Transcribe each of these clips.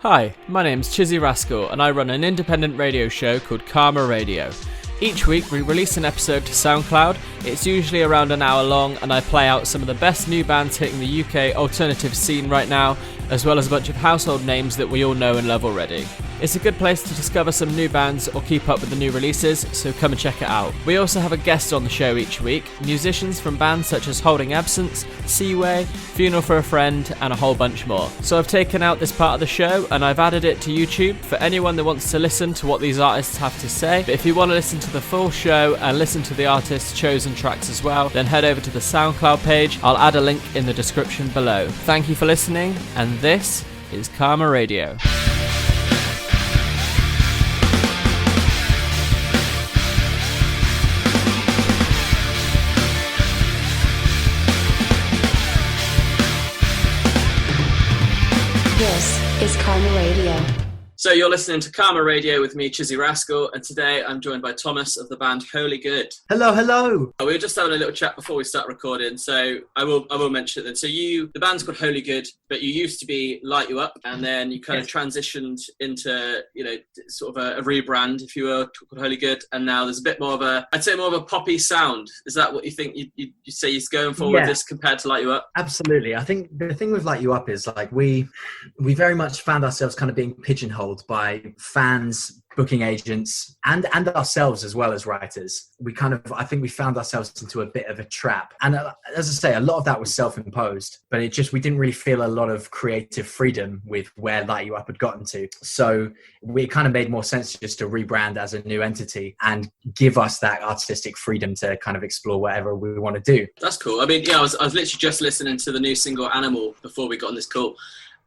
Hi, my name's Chizzy Rascal and I run an independent radio show called Karma Radio. Each week we release an episode to SoundCloud. It's usually around an hour long and I play out some of the best new bands hitting the UK alternative scene right now, as well as a bunch of household names that we all know and love already. It's a good place to discover some new bands or keep up with the new releases, so come and check it out. We also have a guest on the show each week, musicians from bands such as Holding Absence, Seaway, Funeral for a Friend, and a whole bunch more. So I've taken out this part of the show and I've added it to YouTube for anyone that wants to listen to what these artists have to say. But if you want to listen to the full show and listen to the artists' chosen tracks as well, then head over to the SoundCloud page. I'll add a link in the description below. Thank you for listening, and this is Karma Radio. This is Karma Radio. So you're listening to Karma Radio with me, Chizzy Rascal, and today I'm joined by Thomas of the band Holygood. Hello, hello. We were just having a little chat before we start recording, so I will mention it then. So the band's called Holygood, but you used to be Light You Up, and then you kind of transitioned into, sort of a rebrand, if you will, called Holygood, and now there's a bit more of I'd say more of a poppy sound. Is that what you think you say you're going for with this compared to Light You Up? Absolutely. I think the thing with Light You Up is like we very much found ourselves kind of being pigeonholed by fans, booking agents, and ourselves as well as writers. I think we found ourselves into a bit of a trap. And as I say, a lot of that was self-imposed, but we didn't really feel a lot of creative freedom with where Light You Up had gotten to. So it kind of made more sense just to rebrand as a new entity and give us that artistic freedom to kind of explore whatever we want to do. That's cool. I mean, I was literally just listening to the new single Animal before we got on this call,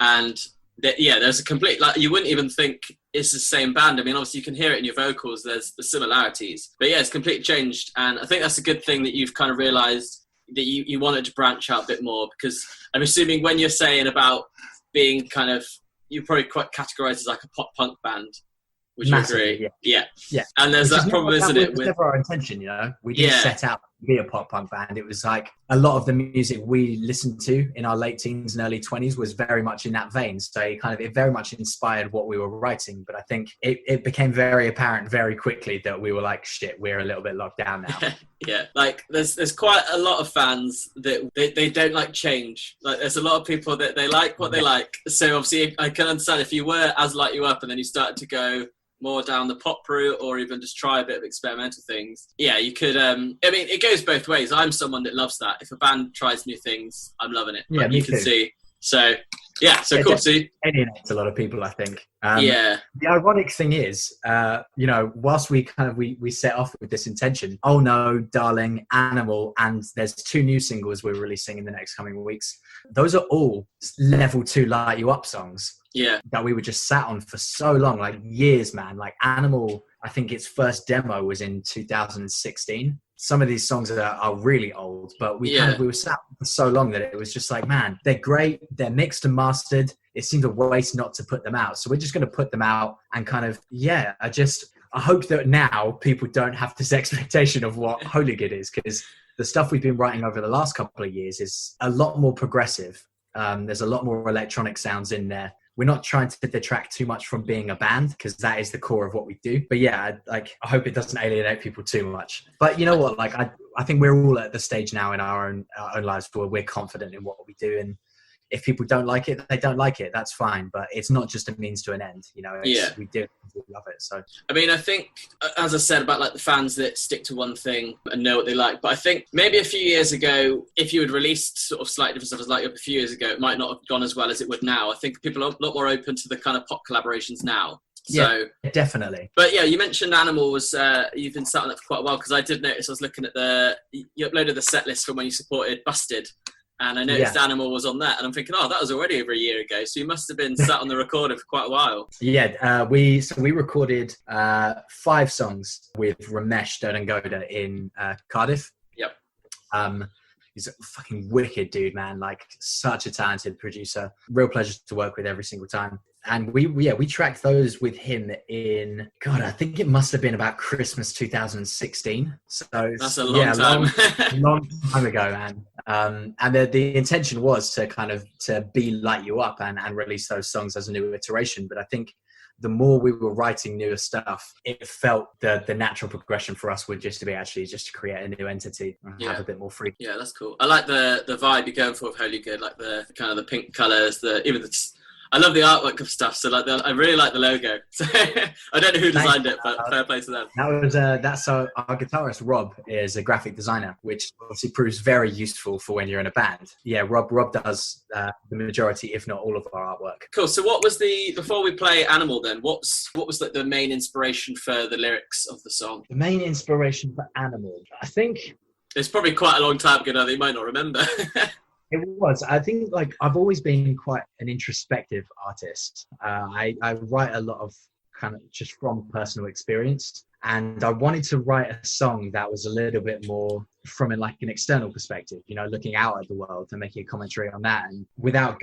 and there's a complete, you wouldn't even think it's the same band. I mean, obviously you can hear it in your vocals, there's the similarities, but it's completely changed. And I think that's a good thing that you've kind of realised that you wanted to branch out a bit more, because I'm assuming when you're saying about being kind of, you're probably quite categorised as like a pop punk band. Would you agree? Yeah. And there's that problem, isn't it? That was never our intention, We didn't set out to be a pop punk band. It was like a lot of the music we listened to in our late teens and early 20s was very much in that vein. So it very much inspired what we were writing. But I think it became very apparent very quickly that we were like, shit, we're a little bit locked down now. Yeah, like there's quite a lot of fans that they don't like change. Like there's a lot of people that they like what they like. So obviously I can understand if you were as Light You Up and then you started to go more down the pop route or even just try a bit of experimental things. Yeah, you could, it goes both ways. I'm someone that loves that. If a band tries new things, I'm loving it. Yeah, you can see. So, cool. See, alienates a lot of people, I think. The ironic thing is, whilst we set off with this intention, Oh No, Darling, Animal, and there's 2 new singles we're releasing in the next coming weeks. Those are all level 2 Light You Up songs. Yeah. That we were just sat on for so long, like years, man. Like Animal, I think its first demo was in 2016. Some of these songs are really old, but we were sat for so long that it was just like, man, they're great. They're mixed and mastered. It seemed a waste not to put them out. So we're just going to put them out and kind of, I hope that now people don't have this expectation of what Holygood is, because the stuff we've been writing over the last couple of years is a lot more progressive. There's a lot more electronic sounds in there. We're not trying to detract too much from being a band, because that is the core of what we do. But I hope it doesn't alienate people too much. But you know what? I think we're all at the stage now in our own lives where we're confident in what we do. And if people don't like it, they don't like it. That's fine. But it's not just a means to an end. We do love it. So I mean, I think, as I said about like the fans that stick to one thing and know what they like, but I think maybe a few years ago, if you had released sort of slightly different stuff as Light You Up a few years ago, it might not have gone as well as it would now. I think people are a lot more open to the kind of pop collaborations now. So definitely. But you mentioned Animal was you've been sat on that for quite a while, because I did notice I was looking at you uploaded the set list from when you supported Busted. And I noticed Animal was on that, and I'm thinking, that was already over a year ago. So you must have been sat on the recorder for quite a while. Yeah, we recorded 5 songs with Ramesh Dodangoda in Cardiff. Yep. He's a fucking wicked dude, man. Like such a talented producer. Real pleasure to work with every single time. And we tracked those with him in, God, I think it must have been about Christmas 2016. So that's a long time. long time ago, man. And the intention was to kind of to be Light You Up and release those songs as a new iteration. But I think the more we were writing newer stuff, it felt the natural progression for us would just to create a new entity and have a bit more freedom. Yeah, that's cool. I like the vibe you're going for with Holygood, like the kind of the pink colours, I love the artwork of stuff. So I really like the logo. So I don't know who designed it, but fair play to them. That's our guitarist Rob is a graphic designer, which obviously proves very useful for when you're in a band. Yeah, Rob does the majority, if not all, of our artwork. Cool. So what was before we play Animal then? What was like the main inspiration for the lyrics of the song? The main inspiration for Animal, I think. It's probably quite a long time ago now that you might not remember. It was. I think I've always been quite an introspective artist. I write a lot of kind of just from personal experience. And I wanted to write a song that was a little bit more from an external perspective, looking out at the world and making a commentary on that. And without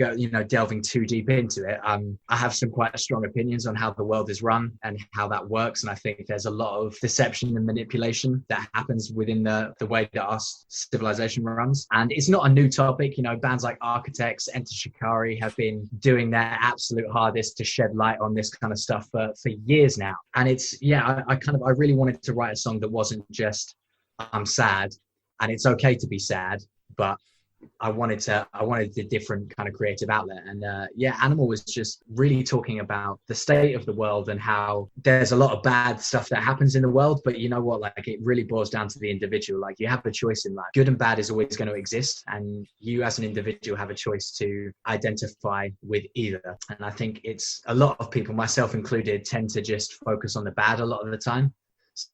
delving too deep into it, I have some quite strong opinions on how the world is run and how that works. And I think there's a lot of deception and manipulation that happens within the way that our civilization runs. And it's not a new topic. Bands like Architects, Enter Shikari have been doing their absolute hardest to shed light on this kind of stuff for years now. And I really wanted to write a song that wasn't just I'm sad and it's okay to be sad, but I wanted a different kind of creative outlet. And Animal was just really talking about the state of the world and how there's a lot of bad stuff that happens in the world, but you know what, it really boils down to the individual. You have a choice in life. Good and bad is always going to exist, and you as an individual have a choice to identify with either. And I think it's a lot of people, myself included, tend to just focus on the bad a lot of the time.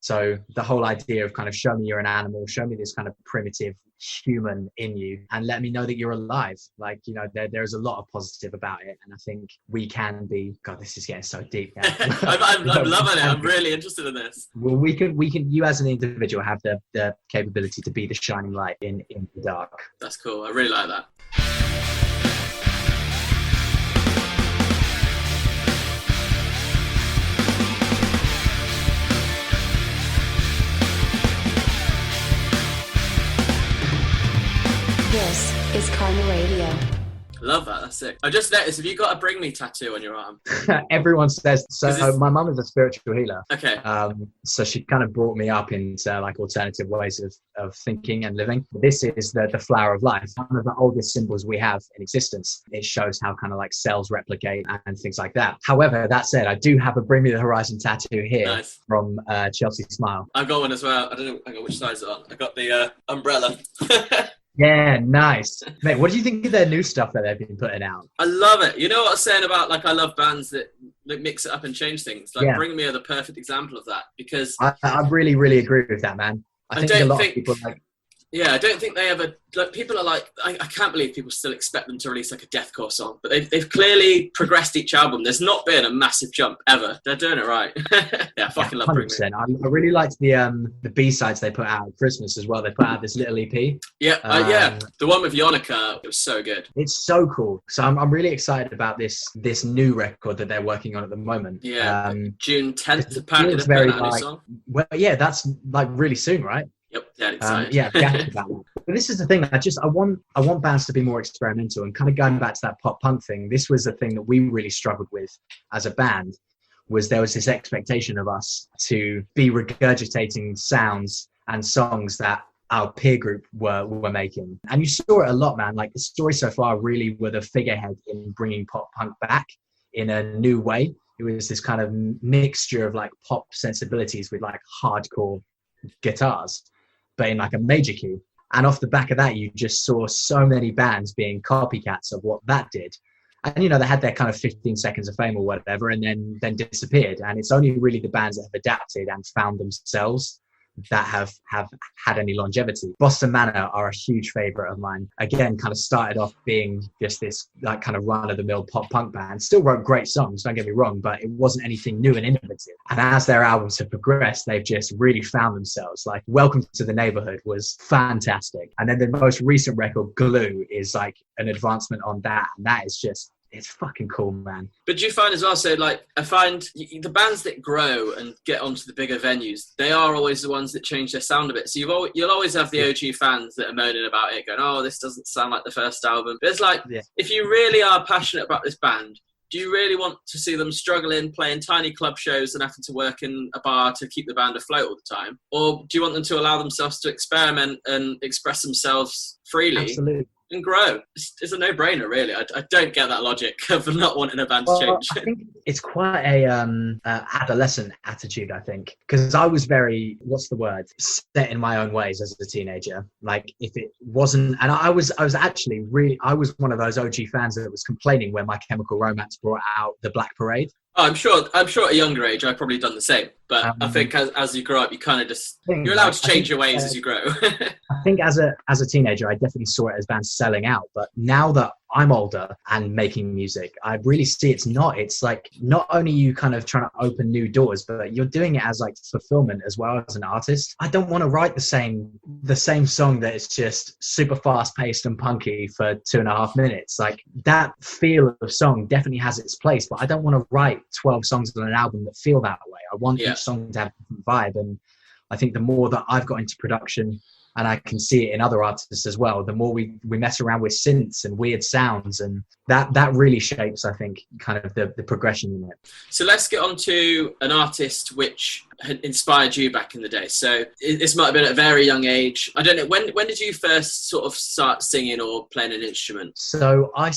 So the whole idea of kind of show me you're an animal, show me this kind of primitive human in you, and let me know that you're alive. There's a lot of positive about it, and I think we can be. God, this is getting so deep now. I'm loving it. I'm really interested in this. Well, we can. You as an individual have the capability to be the shining light in the dark. That's cool. I really like that. This is Karma Radio. Love that. That's sick. I just noticed, have you got a Bring Me tattoo on your arm? Everyone says so. My mum is a spiritual healer. Okay. So she kind of brought me up into alternative ways of thinking and living. This is the flower of life, one of the oldest symbols we have in existence. It shows how kind of cells replicate and things like that. However, that said, I do have a Bring Me the Horizon tattoo here from Chelsea Smile. I've got one as well. I don't know which side it's on. I got the umbrella. Yeah, nice. Mate, what do you think of their new stuff that they've been putting out? I love it. You know what I was saying about I love bands that mix it up and change things. Bring Me are the perfect example of that, because I really, really agree with that, man. I think a lot of people Yeah, I don't think they ever... people are I can't believe people still expect them to release a deathcore song. But they've clearly progressed each album. There's not been a massive jump, ever. They're doing it right. Yeah, I fucking love Bring Me. I really liked the B-sides they put out at Christmas as well. They put out this little EP. Yeah, the one with Yonica, it was so good. It's so cool. So I'm really excited about this new record that they're working on at the moment. Yeah, June 10th, apparently they're putting out a new song. Well, yeah, that's really soon, right? Yep, yeah, excited. But this is the thing. I want bands to be more experimental, and kind of going back to that pop punk thing. This was the thing that we really struggled with as a band. There was this expectation of us to be regurgitating sounds and songs that our peer group were making, and you saw it a lot, man. The story so far really were the figurehead in bringing pop punk back in a new way. It was this kind of mixture of pop sensibilities with hardcore guitars, but in a major key. And off the back of that, you just saw so many bands being copycats of what that did. And, they had their kind of 15 seconds of fame or whatever, and then disappeared. And it's only really the bands that have adapted and found themselves that have had any longevity. Boston Manor are a huge favorite of mine. Again, kind of started off being just this kind of run-of-the-mill pop punk band. Still wrote great songs, don't get me wrong, but it wasn't anything new and innovative. And as their albums have progressed, they've just really found themselves. Welcome to the Neighborhood was fantastic. And then the most recent record, Glue, is an advancement on that. And that is just it's fucking cool, man. But do you find as well, so like, I find the bands that grow and get onto the bigger venues, they are always the ones that change their sound a bit. So you'll always have the OG fans that are moaning about it, going, oh, this doesn't sound like the first album. But it's like, if you really are passionate about this band, do you really want to see them struggling, playing tiny club shows and having to work in a bar to keep the band afloat all the time? Or do you want them to allow themselves to experiment and express themselves freely? Absolutely. And grow? It's a no-brainer, really. I don't get that logic of not wanting a band to change. I think it's quite a adolescent attitude, I think, because I was very, what's the word, set in my own ways as a teenager. Like, if it wasn't, and I was actually really, I was one of those OG fans that was complaining when My Chemical Romance brought out The Black Parade. Oh, I'm sure at a younger age I've probably done the same, but I think as you grow up, you kind of just, you're allowed to change your ways as you grow. I think as a teenager, I definitely saw it as bands selling out, but now that I'm older and making music, I really see it's like not only you kind of trying to open new doors, but you're doing it as like fulfillment as well as an artist. I don't want to write the same song that is just super fast paced and punky for 2.5 minutes. Like, that feel of song definitely has its place, but I don't want to write 12 songs on an album that feel that way. I want each song to have a different vibe. And I think the more that I've got into production, and I can see it in other artists as well, the more we mess around with synths and weird sounds, and that really shapes, I think, kind of the progression in it. So let's get on to an artist which had inspired you back in the day. So this might have been at a very young age. I don't know, when did you first sort of start singing or playing an instrument? So I've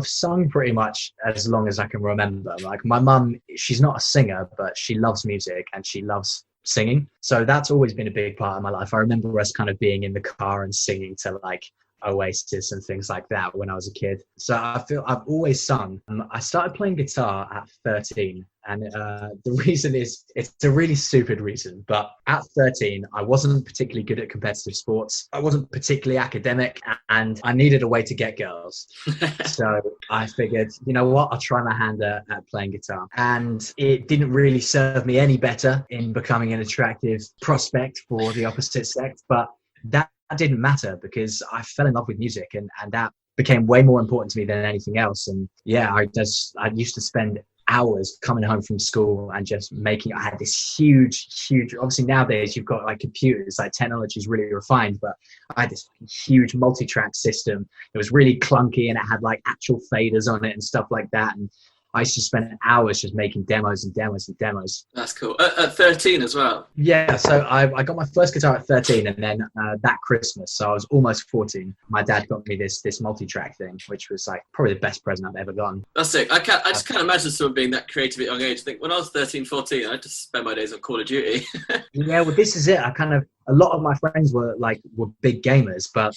sung pretty much as long as I can remember. Like, my mum, she's not a singer, but she loves music and she loves singing, so that's always been a big part of my life. I remember us kind of being in the car and singing to like Oasis and things like that when I was a kid. So I feel I've always sung. I started playing guitar at 13, and the reason is, it's a really stupid reason, but at 13 I wasn't particularly good at competitive sports. I wasn't particularly academic, and I needed a way to get girls. So I figured, you know what, I'll try my hand at playing guitar, and it didn't really serve me any better in becoming an attractive prospect for the opposite sex, but that didn't matter because I fell in love with music, and that became way more important to me than anything else. And yeah, I used to spend hours coming home from school and just making, I had this huge, obviously nowadays you've got like computers, like technology is really refined, but I had this huge multi-track system. It was really clunky and it had like actual faders on it and stuff like that. And I used to spend hours just making demos and demos and demos. That's cool. At 13 as well? Yeah, so I got my first guitar at 13, and then that Christmas, so I was almost 14, my dad got me this multi-track thing, which was like probably the best present I've ever gotten. That's sick. I just can't imagine someone being that creative at a young age. I think when I was 13, 14, I just spent my days on Call of Duty. Yeah, well, this is it. A lot of my friends were big gamers, but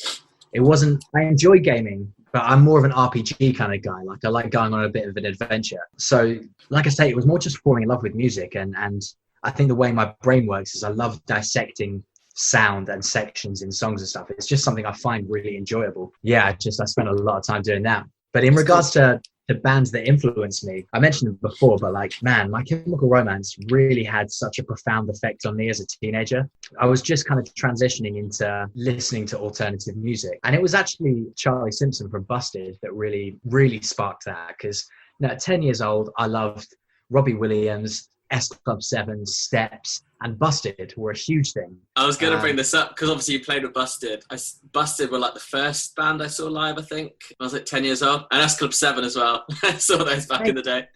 it wasn't, I enjoy gaming, but I'm more of an RPG kind of guy. Like, I like going on a bit of an adventure. So like I say, it was more just falling in love with music. And I think the way my brain works is I love dissecting sound and sections in songs and stuff. It's just something I find really enjoyable. Yeah, I spent a lot of time doing that. But in regards to the bands that influenced me, I mentioned it before, but like, man, My Chemical Romance really had such a profound effect on me as a teenager. I was just kind of transitioning into listening to alternative music, and it was actually Charlie Simpson from Busted that really, really sparked that. Because at 10 years old, I loved Robbie Williams, S Club 7, Steps, and Busted were a huge thing. I was going to bring this up because obviously you played with Busted. Busted were like the first band I saw live, I think. I was like 10 years old. And S Club 7 as well. I saw those back in the day.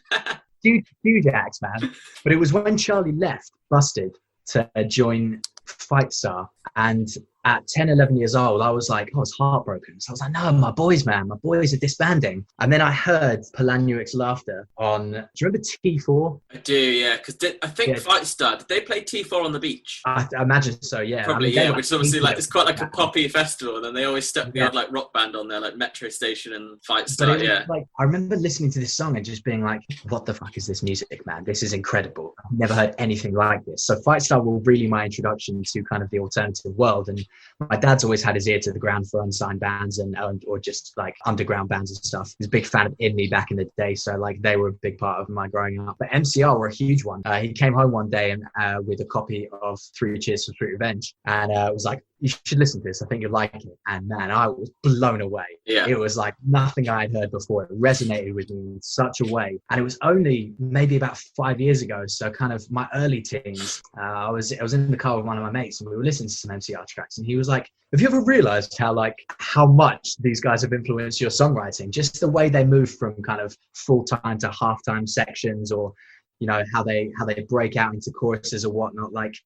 Huge acts, man. But it was when Charlie left Busted to join Fight Star, and at 10, 11 years old, I was heartbroken. So I was like, no, my boys are disbanding. And then I heard Polanuic's Laughter on, do you remember T4? I do, yeah. Because I think Fight Star, did they play T4 on the beach? I imagine so, yeah. Probably, yeah, which is obviously like, it's quite like a poppy festival. And then they always stuck the odd like rock band on there, like Metro Station and Fight Star, yeah. Like, I remember listening to this song and just being like, what the fuck is this music, man? This is incredible. I've never heard anything like this. So Fight Star were really my introduction to kind of the alternative world. And my dad's always had his ear to the ground for unsigned bands or just like underground bands and stuff. He was a big fan of Indie back in the day, so like they were a big part of my growing up. But MCR were a huge one. He came home one day and with a copy of 3 Cheers for Sweet Revenge, and was like, you should listen to this. I think you'll like it. And man, I was blown away. Yeah. It was like nothing I'd heard before. It resonated with me in such a way. And it was only maybe about 5 years ago. So kind of my early teens, I was in the car with one of my mates and we were listening to some MCR tracks. And he was like, have you ever realized how much these guys have influenced your songwriting? Just the way they move from kind of full-time to half-time sections, or, you know, how they break out into choruses or whatnot. Like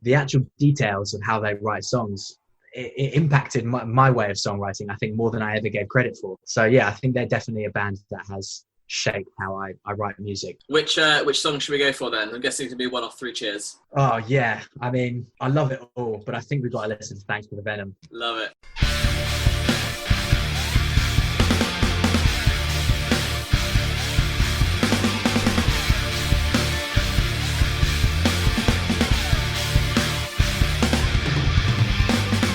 the actual details of how they write songs, it impacted my way of songwriting, I think, more than I ever gave credit for. So yeah, I think they're definitely a band that has shaped how I write music. Which song should we go for then? I'm guessing it could be one off 3 Cheers. Oh yeah, I mean, I love it all, but I think we've got to listen to Thanks for the Venom. Love it.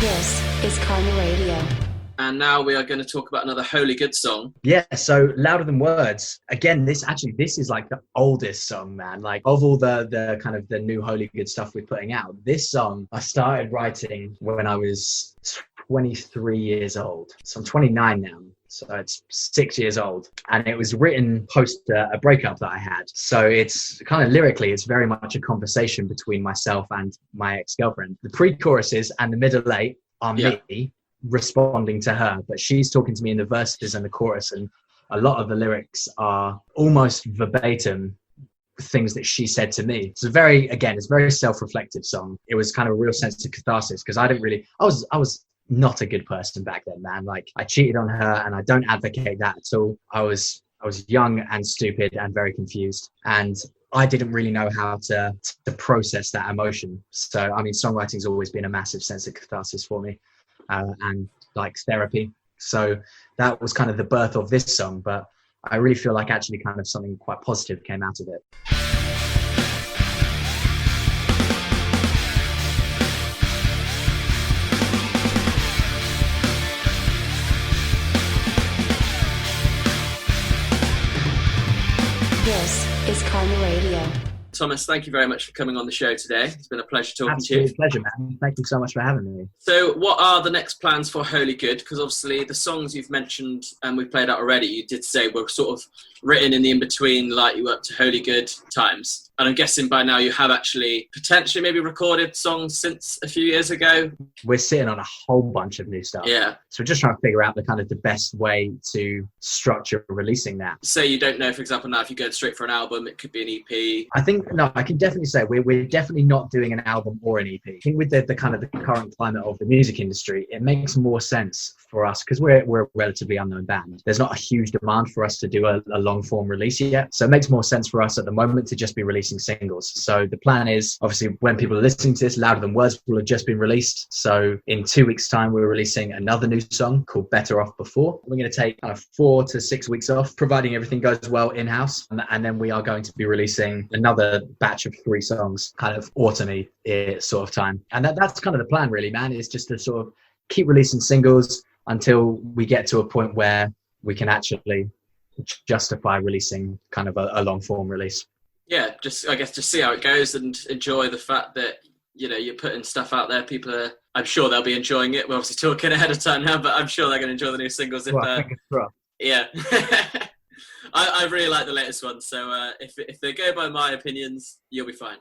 This is Karma Radio. And now we are going to talk about another Holygood song. Yeah, so Louder Than Words. Again, this is like the oldest song, man. Like of all the kind of the new Holygood stuff we're putting out, this song I started writing when I was 23 years old. So I'm 29 now. So it's 6 years old. And it was written post a breakup that I had. So it's kind of lyrically, it's very much a conversation between myself and my ex-girlfriend. The pre-choruses and the middle eight are me responding to her, but she's talking to me in the verses and the chorus. And a lot of the lyrics are almost verbatim things that she said to me. It's a very self-reflective song. It was kind of a real sense of catharsis because I was not a good person back then, man. Like I cheated on her and I don't advocate that at all. I was young and stupid and very confused, and I didn't really know how to process that emotion. So I mean, songwriting's always been a massive sense of catharsis for me, and like therapy. So that was kind of the birth of this song, but I really feel like actually kind of something quite positive came out of it. This is Karma Radio. Thomas, thank you very much for coming on the show today. It's been a pleasure talking Absolute to you. Pleasure, man. Thank you so much for having me. So what are the next plans for Holygood? Because obviously the songs you've mentioned and we've played out already, you did say were sort of written in the in-between, like you up to Holygood times. And I'm guessing by now you have actually potentially maybe recorded songs since a few years ago. We're sitting on a whole bunch of new stuff. Yeah. So we're just trying to figure out the best way to structure releasing that. Say you don't know, for example, now if you go straight for an album, it could be an EP. I can definitely say we're definitely not doing an album or an EP. I think with the kind of the current climate of the music industry, it makes more sense for us because we're a relatively unknown band. There's not a huge demand for us to do a long form release yet. So it makes more sense for us at the moment to just be releasing singles. So the plan is, obviously, when people are listening to this, Louder Than Words will have just been released. So in 2 weeks' time, we're releasing another new song called Better Off Before. We're going to take 4 to 6 weeks off, providing everything goes well in-house. And then we are going to be releasing another batch of 3 songs, kind of autumn-y sort of time. And that's kind of the plan, really, man, is just to sort of keep releasing singles until we get to a point where we can actually justify releasing kind of a long form release. Yeah, I guess just see how it goes and enjoy the fact that, you know, you're putting stuff out there. People are, I'm sure they'll be enjoying it. We're obviously talking ahead of time now, but I'm sure they're going to enjoy the new singles. Yeah. I really like the latest one. So if they go by my opinions, you'll be fine.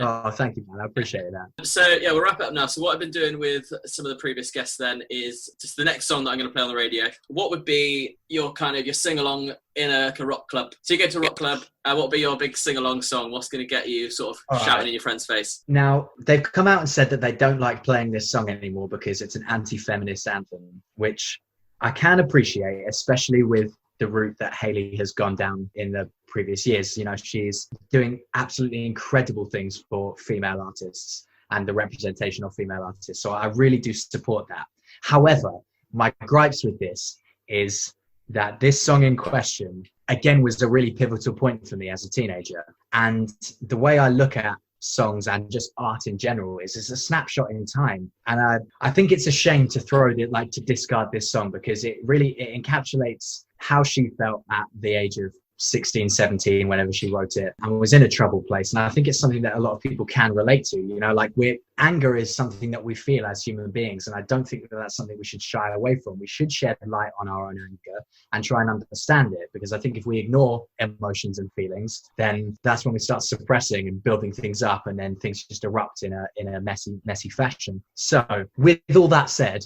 Oh, thank you, man. I appreciate that. So yeah, we'll wrap it up now. So what I've been doing with some of the previous guests then is just the next song that I'm going to play on the radio. What would be your sing along in a rock club? So you go to a rock club, what would be your big sing along song? What's going to get you sort of shouting in your friend's face? Now, they've come out and said that they don't like playing this song anymore because it's an anti-feminist anthem, which I can appreciate, especially with the route that Hayley has gone down in the previous years. You know, she's doing absolutely incredible things for female artists and the representation of female artists. So I really do support that. However, my gripes with this is that this song in question, again, was a really pivotal point for me as a teenager. And the way I look at songs and just art in general is it's a snapshot in time. And I think it's a shame to to discard this song because it encapsulates how she felt at the age of 16, 17, whenever she wrote it, and was in a troubled place. And I think it's something that a lot of people can relate to, you know, like anger is something that we feel as human beings. And I don't think that that's something we should shy away from. We should shed light on our own anger and try and understand it, because I think if we ignore emotions and feelings, then that's when we start suppressing and building things up, and then things just erupt in a messy fashion. So with all that said,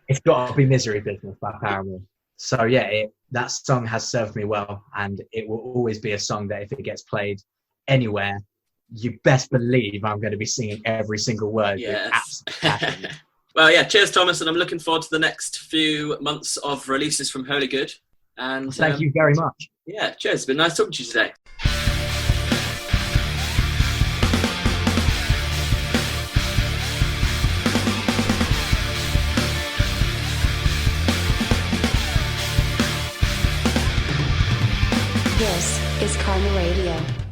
it's got to be Misery Business by Paramore. So yeah, that song has served me well, and it will always be a song that if it gets played anywhere, you best believe I'm going to be singing every single word. Yes. Well, yeah, cheers, Thomas, and I'm looking forward to the next few months of releases from Holygood. And thank you very much. Yeah, cheers. It's been nice talking to you today. This is Karma Radio.